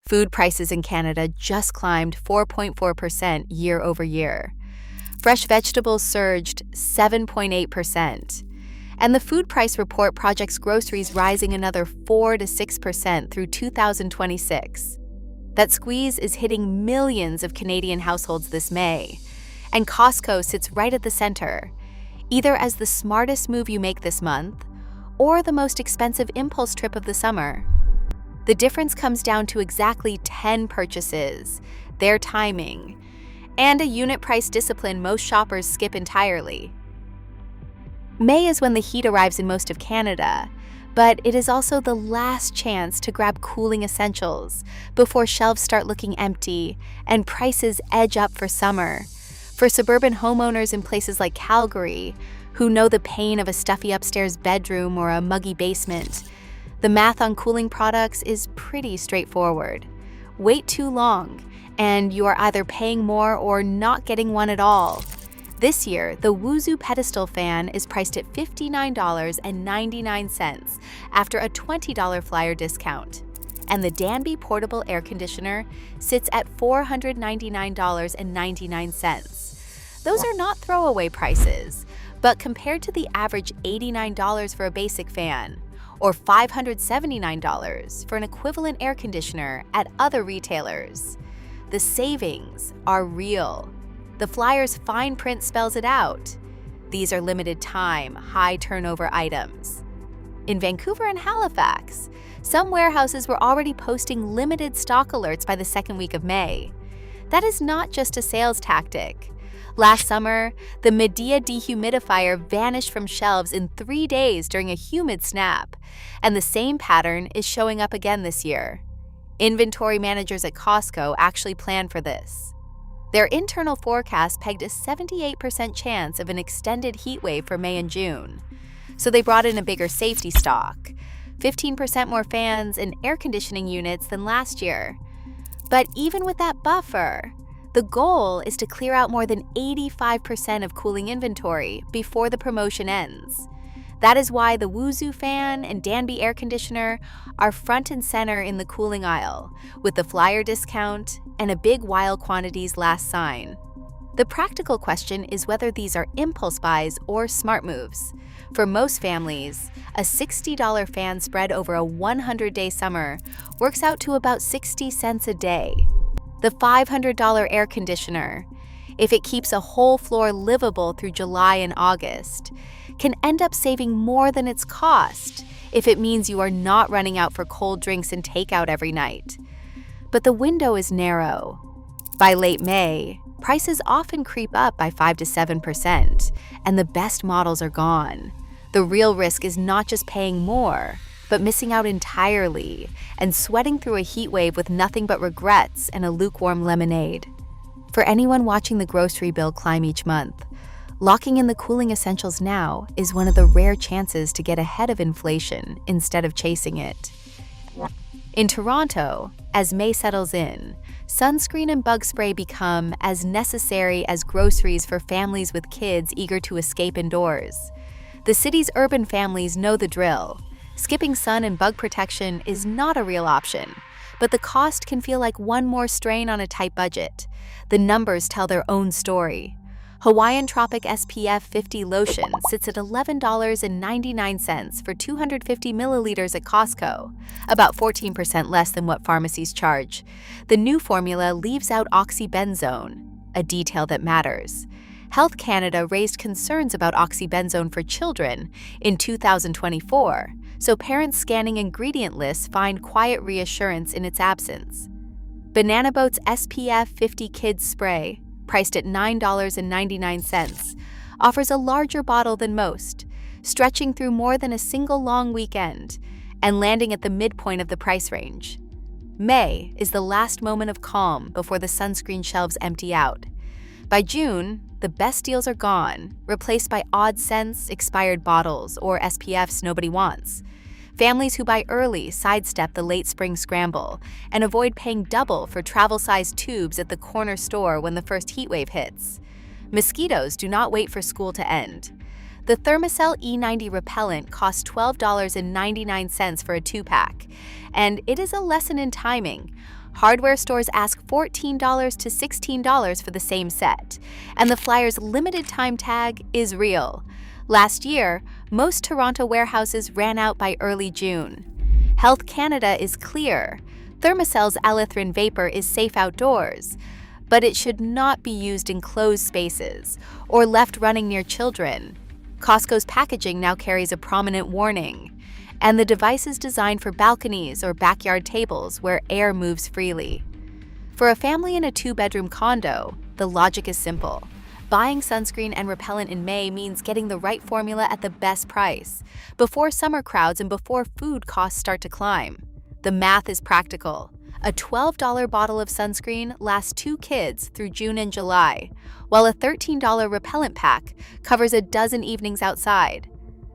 Food prices in Canada just climbed 4.4% year over year. Fresh vegetables surged 7.8%. And the food price report projects groceries rising another 4 to 6% through 2026. That squeeze is hitting millions of Canadian households this May. And Costco sits right at the center, either as the smartest move you make this month or the most expensive impulse trip of the summer. The difference comes down to exactly 10 purchases, their timing, and a unit price discipline most shoppers skip entirely. May is when the heat arrives in most of Canada, but it is also the last chance to grab cooling essentials before shelves start looking empty and prices edge up for summer. For suburban homeowners in places like Calgary, who know the pain of a stuffy upstairs bedroom or a muggy basement, the math on cooling products is pretty straightforward. Wait too long, and you are either paying more or not getting one at all. This year, the Wuzu pedestal fan is priced at $59.99 after a $20 flyer discount. And the Danby portable air conditioner sits at $499.99. Those are not throwaway prices, but compared to the average $89 for a basic fan, or $579 for an equivalent air conditioner at other retailers, the savings are real. The flyer's fine print spells it out. These are limited time, high turnover items. In Vancouver and Halifax, some warehouses were already posting limited stock alerts by the second week of May. That is not just a sales tactic. Last summer, the Medea dehumidifier vanished from shelves in 3 days during a humid snap, and the same pattern is showing up again this year. Inventory managers at Costco actually planned for this. Their internal forecast pegged a 78% chance of an extended heat wave for May and June. So they brought in a bigger safety stock, 15% more fans and air conditioning units than last year. But even with that buffer, the goal is to clear out more than 85% of cooling inventory before the promotion ends. That is why the Wuzu fan and Danby air conditioner are front and center in the cooling aisle, with the flyer discount and a big while quantities last sign. The practical question is whether these are impulse buys or smart moves. For most families, a $60 fan spread over a 100-day summer works out to about 60 cents a day. The $500 air conditioner, if it keeps a whole floor livable through July and August, can end up saving more than its cost if it means you are not running out for cold drinks and takeout every night. But the window is narrow. By late May, prices often creep up by 5 to 7%, and the best models are gone. The real risk is not just paying more, but missing out entirely and sweating through a heat wave with nothing but regrets and a lukewarm lemonade. For anyone watching the grocery bill climb each month, locking in the cooling essentials now is one of the rare chances to get ahead of inflation instead of chasing it. In Toronto, as May settles in, sunscreen and bug spray become as necessary as groceries for families with kids eager to escape indoors. The city's urban families know the drill. Skipping sun and bug protection is not a real option, but the cost can feel like one more strain on a tight budget. The numbers tell their own story. Hawaiian Tropic SPF 50 lotion sits at $11.99 for 250 milliliters at Costco, about 14% less than what pharmacies charge. The new formula leaves out oxybenzone, a detail that matters. Health Canada raised concerns about oxybenzone for children in 2024, so parents scanning ingredient lists find quiet reassurance in its absence. Banana Boat's SPF 50 Kids Spray, priced at $9.99, offers a larger bottle than most, stretching through more than a single long weekend and landing at the midpoint of the price range. May is the last moment of calm before the sunscreen shelves empty out. By June, the best deals are gone, replaced by odd scents, expired bottles, or SPFs nobody wants. Families who buy early sidestep the late spring scramble and avoid paying double for travel-sized tubes at the corner store when the first heat wave hits. Mosquitoes do not wait for school to end. The Thermacell E90 repellent costs $12.99 for a 2-pack, and it is a lesson in timing. Hardware stores ask $14 to $16 for the same set, and the flyer's limited time tag is real. Last year, most Toronto warehouses ran out by early June. Health Canada is clear. Thermacel's alethrin vapor is safe outdoors, but it should not be used in closed spaces or left running near children. Costco's packaging now carries a prominent warning, and the device is designed for balconies or backyard tables where air moves freely. For a family in a 2-bedroom condo, the logic is simple. Buying sunscreen and repellent in May means getting the right formula at the best price, before summer crowds and before food costs start to climb. The math is practical. A $12 bottle of sunscreen lasts 2 kids through June and July, while a $13 repellent pack covers a dozen evenings outside.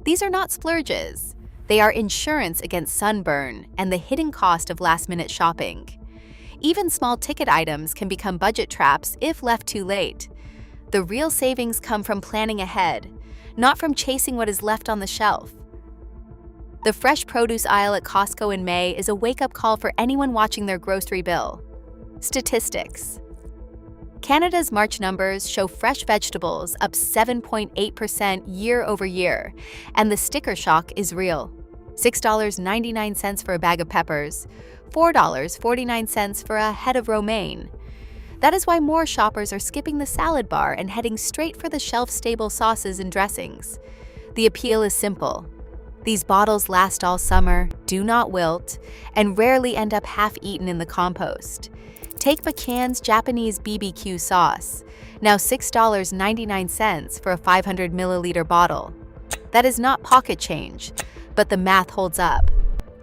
These are not splurges. They are insurance against sunburn and the hidden cost of last-minute shopping. Even small-ticket items can become budget traps if left too late. The real savings come from planning ahead, not from chasing what is left on the shelf. The fresh produce aisle at Costco in May is a wake-up call for anyone watching their grocery bill. Statistics. Canada's March numbers show fresh vegetables up 7.8% year over year, and the sticker shock is real. $6.99 for a bag of peppers, $4.49 for a head of romaine. That is why more shoppers are skipping the salad bar and heading straight for the shelf-stable sauces and dressings. The appeal is simple. These bottles last all summer, do not wilt, and rarely end up half-eaten in the compost. Take McCann's Japanese BBQ sauce, now $6.99 for a 500 milliliter bottle. That is not pocket change, but the math holds up.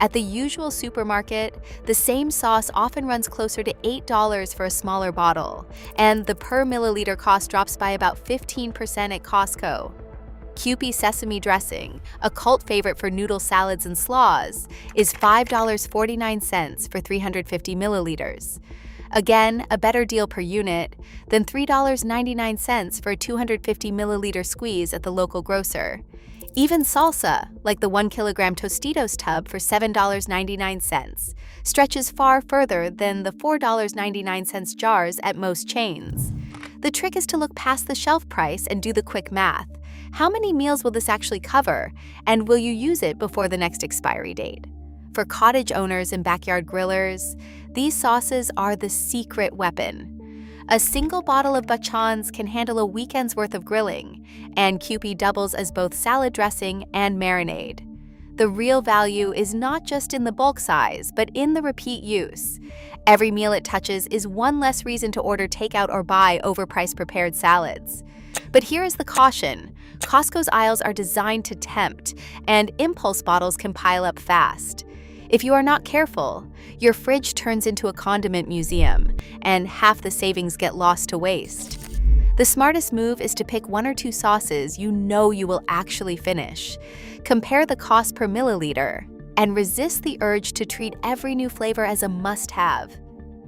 At the usual supermarket, the same sauce often runs closer to $8 for a smaller bottle, and the per milliliter cost drops by about 15% at Costco. Kewpie sesame dressing, a cult favorite for noodle salads and slaws, is $5.49 for 350 milliliters. Again, a better deal per unit than $3.99 for a 250 milliliter squeeze at the local grocer. Even salsa, like the 1 kilogram Tostitos tub for $7.99, stretches far further than the $4.99 jars at most chains. The trick is to look past the shelf price and do the quick math. How many meals will this actually cover, and will you use it before the next expiry date? For cottage owners and backyard grillers, these sauces are the secret weapon. A single bottle of bachans can handle a weekend's worth of grilling, and Kewpie doubles as both salad dressing and marinade. The real value is not just in the bulk size, but in the repeat use. Every meal it touches is one less reason to order takeout or buy overpriced prepared salads. But here is the caution. Costco's aisles are designed to tempt, and impulse bottles can pile up fast. If you are not careful, your fridge turns into a condiment museum, and half the savings get lost to waste. The smartest move is to pick 1 or 2 sauces you know you will actually finish. Compare the cost per milliliter, and resist the urge to treat every new flavor as a must-have.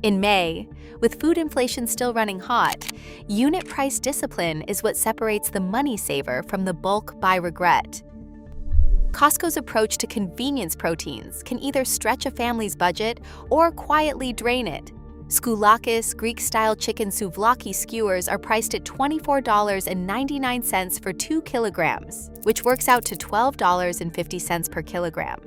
In May, with food inflation still running hot, unit price discipline is what separates the money saver from the bulk buy regret. Costco's approach to convenience proteins can either stretch a family's budget or quietly drain it. Skoulakis Greek-style chicken souvlaki skewers are priced at $24.99 for 2 kilograms, which works out to $12.50 per kilogram.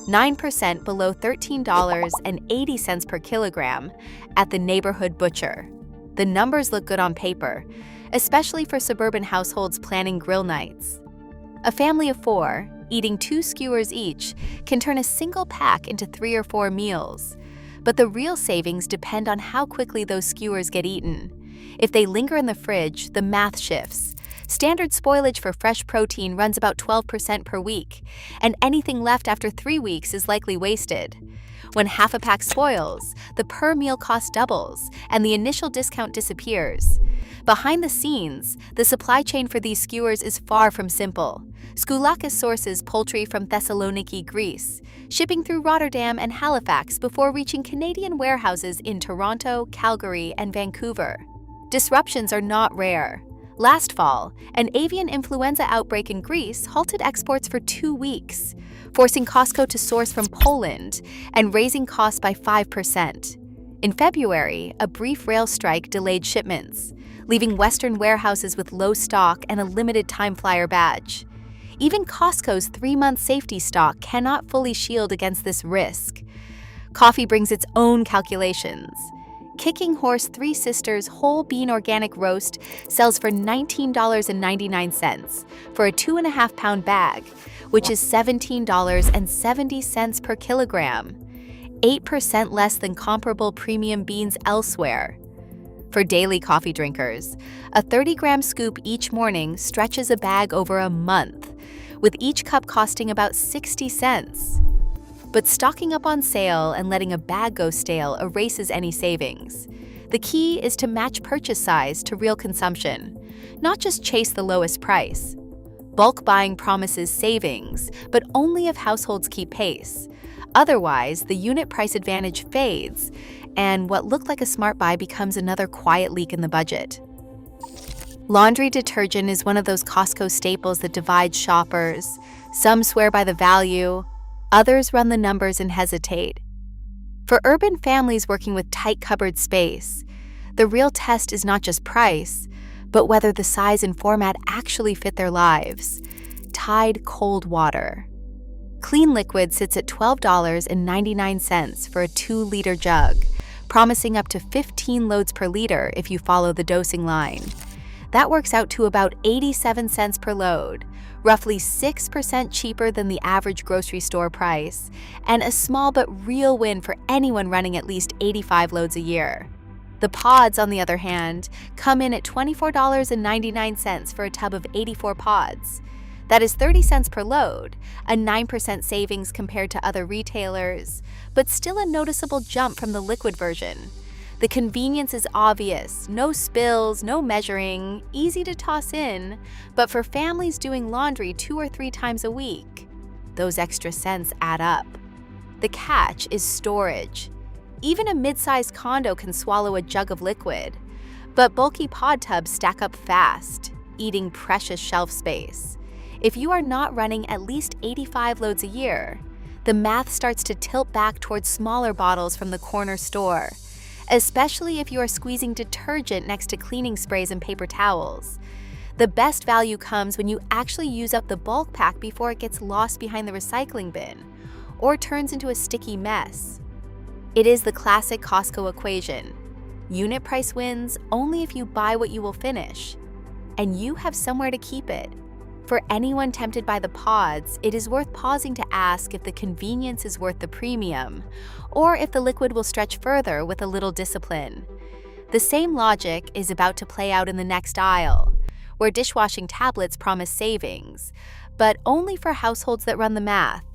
9% below $13.80 per kilogram at the neighborhood butcher. The numbers look good on paper, especially for suburban households planning grill nights. A family of 4, eating 2 skewers each, can turn a single pack into 3 or 4 meals. But the real savings depend on how quickly those skewers get eaten. If they linger in the fridge, the math shifts. Standard spoilage for fresh protein runs about 12% per week, and anything left after 3 weeks is likely wasted. When half a pack spoils, the per meal cost doubles, and the initial discount disappears. Behind the scenes, the supply chain for these skewers is far from simple. Skoulakis sources poultry from Thessaloniki, Greece, shipping through Rotterdam and Halifax before reaching Canadian warehouses in Toronto, Calgary, and Vancouver. Disruptions are not rare. Last fall, an avian influenza outbreak in Greece halted exports for 2 weeks, forcing Costco to source from Poland and raising costs by 5%. In February, a brief rail strike delayed shipments, leaving Western warehouses with low stock and a limited time flyer batch. Even Costco's 3-month safety stock cannot fully shield against this risk. Coffee brings its own calculations. Kicking Horse Three Sisters Whole Bean Organic Roast sells for $19.99 for a 2.5-pound bag, which is $17.70 per kilogram, 8% less than comparable premium beans elsewhere. For daily coffee drinkers, a 30-gram scoop each morning stretches a bag over a month, with each cup costing about 60 cents. But stocking up on sale and letting a bag go stale erases any savings. The key is to match purchase size to real consumption, not just chase the lowest price. Bulk buying promises savings, but only if households keep pace. Otherwise, the unit price advantage fades, and what looked like a smart buy becomes another quiet leak in the budget. Laundry detergent is one of those Costco staples that divides shoppers. Some swear by the value, others run the numbers and hesitate. For urban families working with tight cupboard space, the real test is not just price, but whether the size and format actually fit their lives. Tide Cold Water. Clean liquid sits at $12.99 for a 2-liter jug, promising up to 15 loads per liter if you follow the dosing line. That works out to about 87 cents per load, roughly 6% cheaper than the average grocery store price, and a small but real win for anyone running at least 85 loads a year. The pods, on the other hand, come in at $24.99 for a tub of 84 pods. That is 30 cents per load, a 9% savings compared to other retailers, but still a noticeable jump from the liquid version. The convenience is obvious, no spills, no measuring, easy to toss in, but for families doing laundry 2 or 3 times a week, those extra cents add up. The catch is storage. Even a mid-sized condo can swallow a jug of liquid, but bulky pod tubs stack up fast, eating precious shelf space. If you are not running at least 85 loads a year, the math starts to tilt back towards smaller bottles from the corner store, especially if you are squeezing detergent next to cleaning sprays and paper towels. The best value comes when you actually use up the bulk pack before it gets lost behind the recycling bin or turns into a sticky mess. It is the classic Costco equation. Unit price wins only if you buy what you will finish, and you have somewhere to keep it. For anyone tempted by the pods, it is worth pausing to ask if the convenience is worth the premium, or if the liquid will stretch further with a little discipline. The same logic is about to play out in the next aisle, where dishwashing tablets promise savings, but only for households that run the math.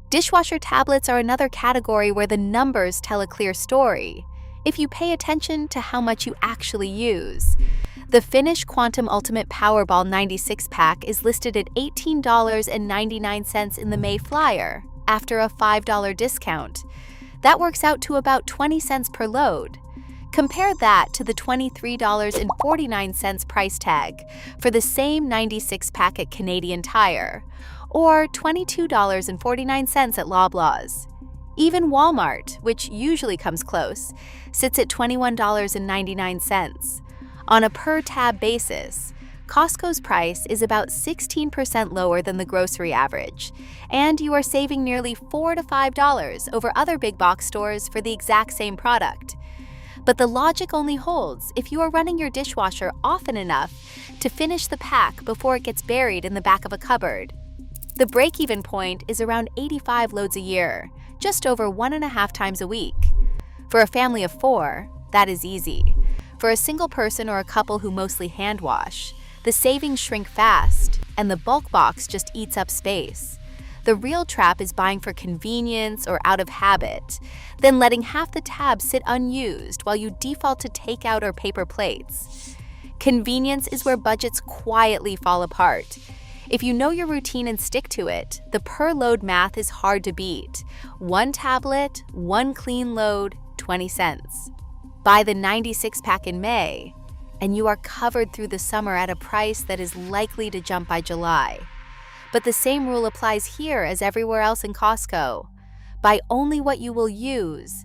Dishwasher tablets are another category where the numbers tell a clear story, if you pay attention to how much you actually use. The Finish Quantum Ultimate Powerball 96-pack is listed at $18.99 in the May flyer, after a $5 discount. That works out to about 20 cents per load. Compare that to the $23.49 price tag for the same 96-pack at Canadian Tire, or $22.49 at Loblaws. Even Walmart, which usually comes close, sits at $21.99. On a per-tab basis, Costco's price is about 16% lower than the grocery average, and you are saving nearly $4 to $5 over other big box stores for the exact same product. But the logic only holds if you are running your dishwasher often enough to finish the pack before it gets buried in the back of a cupboard. The break-even point is around 85 loads a year, just over 1.5 times a week. For a family of 4, that is easy. For a single person or a couple who mostly hand wash, the savings shrink fast, and the bulk box just eats up space. The real trap is buying for convenience or out of habit, then letting half the tab sit unused while you default to takeout or paper plates. Convenience is where budgets quietly fall apart. If you know your routine and stick to it, the per-load math is hard to beat. 1 tablet, 1 clean load, 20 cents. Buy the 96-pack in May, and you are covered through the summer at a price that is likely to jump by July. But the same rule applies here as everywhere else in Costco. Buy only what you will use,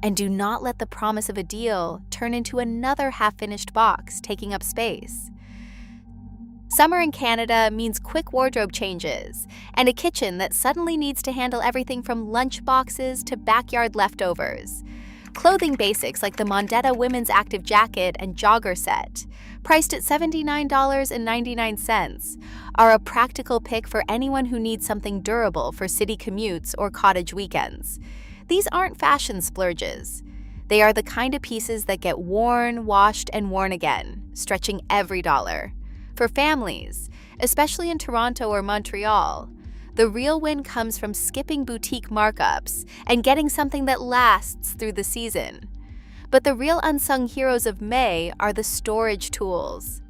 And do not let the promise of a deal turn into another half-finished box taking up space. Summer in Canada means quick wardrobe changes and a kitchen that suddenly needs to handle everything from lunch boxes to backyard leftovers. Clothing basics like the Mondetta women's active jacket and jogger set, priced at $79.99, are a practical pick for anyone who needs something durable for city commutes or cottage weekends. These aren't fashion splurges. They are the kind of pieces that get worn, washed, and worn again, stretching every dollar. For families, especially in Toronto or Montreal, the real win comes from skipping boutique markups and getting something that lasts through the season. But the real unsung heroes of May are the storage tools.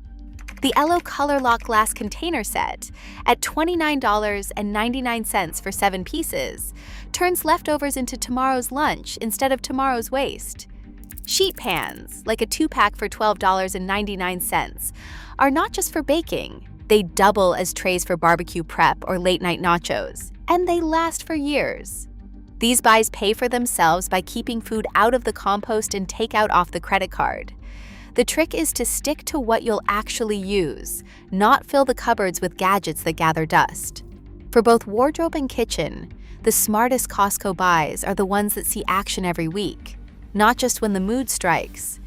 The Elo Color Lock glass container set, at $29.99 for 7 pieces, turns leftovers into tomorrow's lunch instead of tomorrow's waste. Sheet pans, like a 2-pack for $12.99, are not just for baking. They double as trays for barbecue prep or late-night nachos, and they last for years. These buys pay for themselves by keeping food out of the compost and takeout off the credit card. The trick is to stick to what you'll actually use, not fill the cupboards with gadgets that gather dust. For both wardrobe and kitchen, the smartest Costco buys are the ones that see action every week, not just when the mood strikes.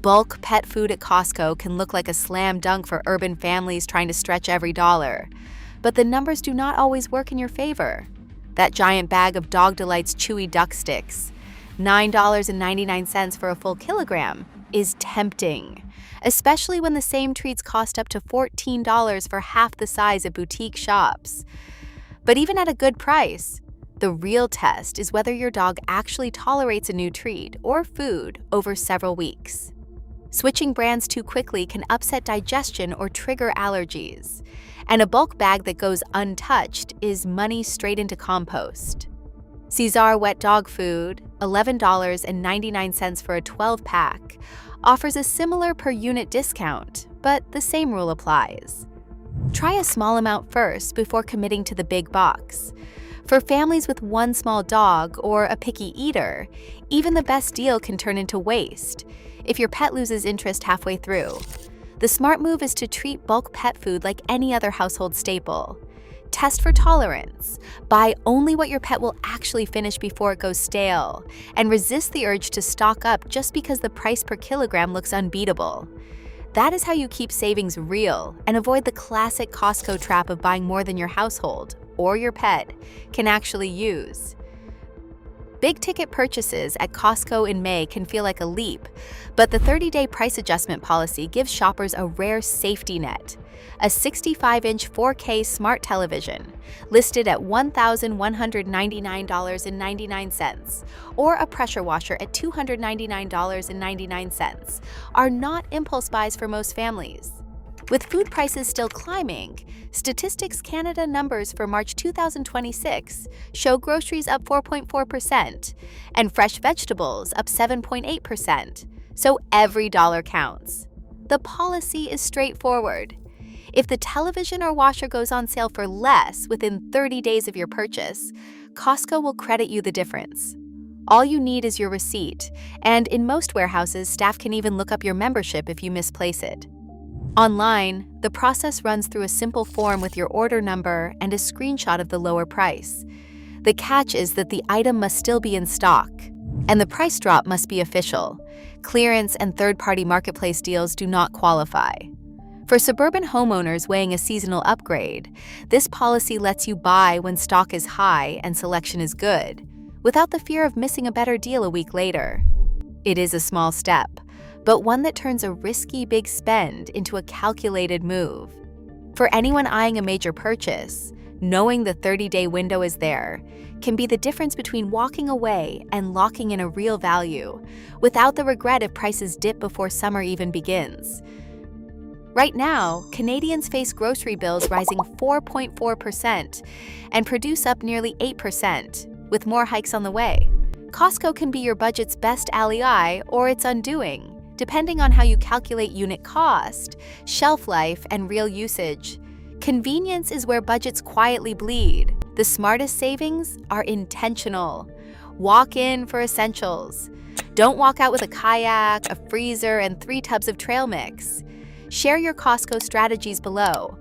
Bulk pet food at Costco can look like a slam dunk for urban families trying to stretch every dollar, but the numbers do not always work in your favor. That giant bag of Dog Delight's chewy duck sticks, $9.99 for a full kilogram, is tempting, especially when the same treats cost up to $14 for half the size at boutique shops. But even at a good price, the real test is whether your dog actually tolerates a new treat or food over several weeks. Switching brands too quickly can upset digestion or trigger allergies, and a bulk bag that goes untouched is money straight into compost. Cesar wet dog food, $11.99 for a 12-pack, offers a similar per-unit discount, but the same rule applies. Try a small amount first before committing to the big box. For families with one small dog or a picky eater, even the best deal can turn into waste if your pet loses interest halfway through. The smart move is to treat bulk pet food like any other household staple. Test for tolerance. Buy only what your pet will actually finish before it goes stale, and resist the urge to stock up just because the price per kilogram looks unbeatable. That is how you keep savings real and avoid the classic Costco trap of buying more than your household or your pet can actually use. Big-ticket purchases at Costco in May can feel like a leap, but the 30-day price adjustment policy gives shoppers a rare safety net. A 65-inch 4K smart television, listed at $1,199.99, or a pressure washer at $299.99, are not impulse buys for most families. With food prices still climbing, Statistics Canada numbers for March 2026 show groceries up 4.4% and fresh vegetables up 7.8%, so every dollar counts. The policy is straightforward. If the television or washer goes on sale for less within 30 days of your purchase, Costco will credit you the difference. All you need is your receipt, and in most warehouses, staff can even look up your membership if you misplace it. Online, the process runs through a simple form with your order number and a screenshot of the lower price. The catch is that the item must still be in stock, and the price drop must be official. Clearance and third-party marketplace deals do not qualify. For suburban homeowners weighing a seasonal upgrade, this policy lets you buy when stock is high and selection is good, without the fear of missing a better deal a week later. It is a small step, but one that turns a risky big spend into a calculated move. For anyone eyeing a major purchase, knowing the 30-day window is there can be the difference between walking away and locking in a real value, without the regret if prices dip before summer even begins. Right now, Canadians face grocery bills rising 4.4% and produce up nearly 8%, with more hikes on the way. Costco can be your budget's best ally or its undoing, depending on how you calculate unit cost, shelf life, and real usage. Convenience is where budgets quietly bleed. The smartest savings are intentional. Walk in for essentials. Don't walk out with a kayak, a freezer, and 3 tubs of trail mix. Share your Costco strategies below.